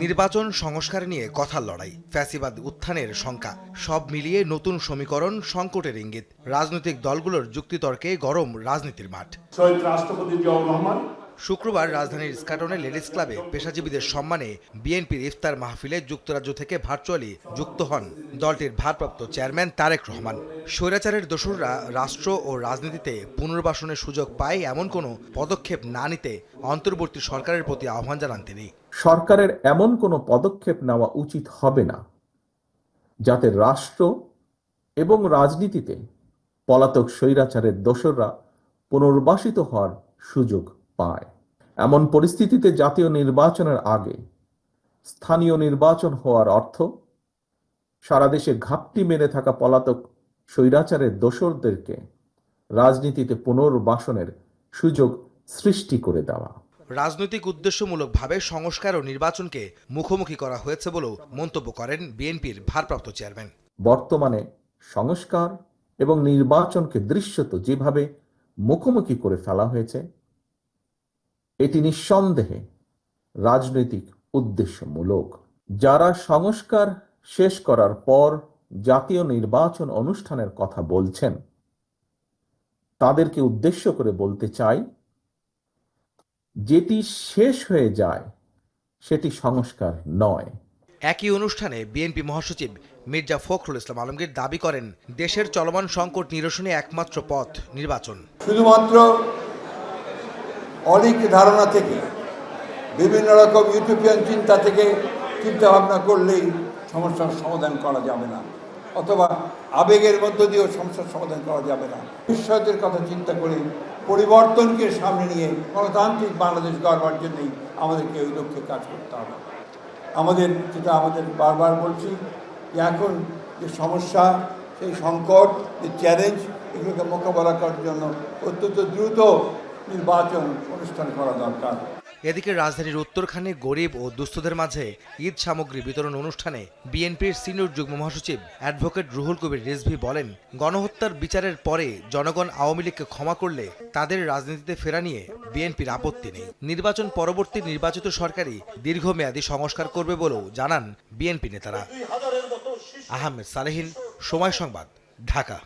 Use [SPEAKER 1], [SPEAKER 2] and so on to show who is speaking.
[SPEAKER 1] নির্বাচন সংস্কার নিয়ে কথার লড়াই, ফ্যাসিবাদ উত্থানের শঙ্কা, সব মিলিয়ে নতুন সমীকরণ, সংকটের ইঙ্গিত। রাজনৈতিক দলগুলোর যুক্তিতর্কে গরম রাজনীতির মাঠ।
[SPEAKER 2] শহীদ রাষ্ট্রপতি জিয়াউর রহমান।
[SPEAKER 1] শুক্রবার রাজধানীর ইস্কাটনে লেডিস ক্লাবে পেশাজীবীদের সম্মানে বিএনপির ইফতার মাহফিলে যুক্তরাজ্য থেকে ভার্চুয়ালি যুক্ত হন দলটির ভারপ্রাপ্ত চেয়ারম্যান তারেক রহমান। স্বৈরাচারের দোসররা রাষ্ট্র ও রাজনীতিতে পুনর্বাসনের সুযোগ পায় এমন কোনো পদক্ষেপ না নিতে অন্তর্বর্তী সরকারের প্রতি আহ্বান জানান তিনি।
[SPEAKER 3] সরকারের এমন কোনো পদক্ষেপ নেওয়া উচিত হবে না যাতে রাষ্ট্র এবং রাজনীতিতে পলাতক স্বৈরাচারের দোসররা পুনর্বাসিত হওয়ার সুযোগ পায়। এমন পরিস্থিতিতে জাতীয় নির্বাচনের আগে স্থানীয় নির্বাচন হওয়ার অর্থ সারা দেশে ঘাপটি মেরে থাকা পলাতক স্বৈরাচারের দোসরদেরকে রাজনীতিতে পুনর্বাসনের সুযোগ সৃষ্টি করে দেওয়া।
[SPEAKER 1] রাজনৈতিক উদ্দেশ্যমূলকভাবে সংস্কার ও নির্বাচনকে মুখোমুখি করা হয়েছে বলেও মন্তব্য করেন বিএনপির ভারপ্রাপ্ত চেয়ারম্যান।
[SPEAKER 3] বর্তমানে সংস্কার এবং নির্বাচনকে দৃশ্যত যেভাবে মুখোমুখি করে ফেলা হয়েছে, এটি নিঃসন্দেহে রাজনৈতিক উদ্দেশ্যমূলক। যারা সংস্কার শেষ করার পর জাতীয় নির্বাচন অনুষ্ঠানের কথা বলছেন, তাদেরকে উদ্দেশ্য করে বলতে চাই, যেটি শেষ হয়ে যায় সেটি সংস্কার নয়।
[SPEAKER 1] একই অনুষ্ঠানে বিএনপি মহাসচিব মির্জা ফখরুল ইসলাম আলমগীর দাবি করেন, দেশের চলমান সংকট নিরসনে একমাত্র পথ নির্বাচন।
[SPEAKER 4] শুধুমাত্র অলিক ধারণা থেকে, বিভিন্ন রকম ইউটোপিয়ান চিন্তা থেকে চিন্তা ভাবনা করলেই সমস্যার সমাধান করা যাবে না, অথবা আবেগের মধ্য দিয়েও সমস্যার সমাধান করা যাবে না। ভবিষ্যতের কথা চিন্তা করে পরিবর্তনকে সামনে নিয়ে গণতান্ত্রিক বাংলাদেশ গড়বার জন্যই আমাদেরকে ওই লক্ষ্যে কাজ করতে হবে। আমাদের বারবার বলছি যে এখন যে সমস্যা, সেই সংকট, যে চ্যালেঞ্জ, এগুলোকে মোকাবেলা করার জন্য অত্যন্ত দ্রুত নির্বাচন অনুষ্ঠান করা দরকার।
[SPEAKER 1] এদিকে রাজধানীর উত্তরখানে গরিব ও দুস্থদের মাঝে ঈদ সামগ্রী বিতরণ অনুষ্ঠানে বিএনপির সিনিয়র যুগ্ম মহাসচিব অ্যাডভোকেট রুহুল কবির রিজভী বলেন, গণহত্যার বিচারের পরে জনগণ আওয়ামী লীগকে ক্ষমা করলে তাদের রাজনীতিতে ফেরা নিয়ে বিএনপির আপত্তি নেই। নির্বাচন পরবর্তী নির্বাচিত সরকারই দীর্ঘমেয়াদী সংস্কার করবে বলেও জানান বিএনপি নেতারা। আহমেদ সালেহীন, সময় সংবাদ, ঢাকা।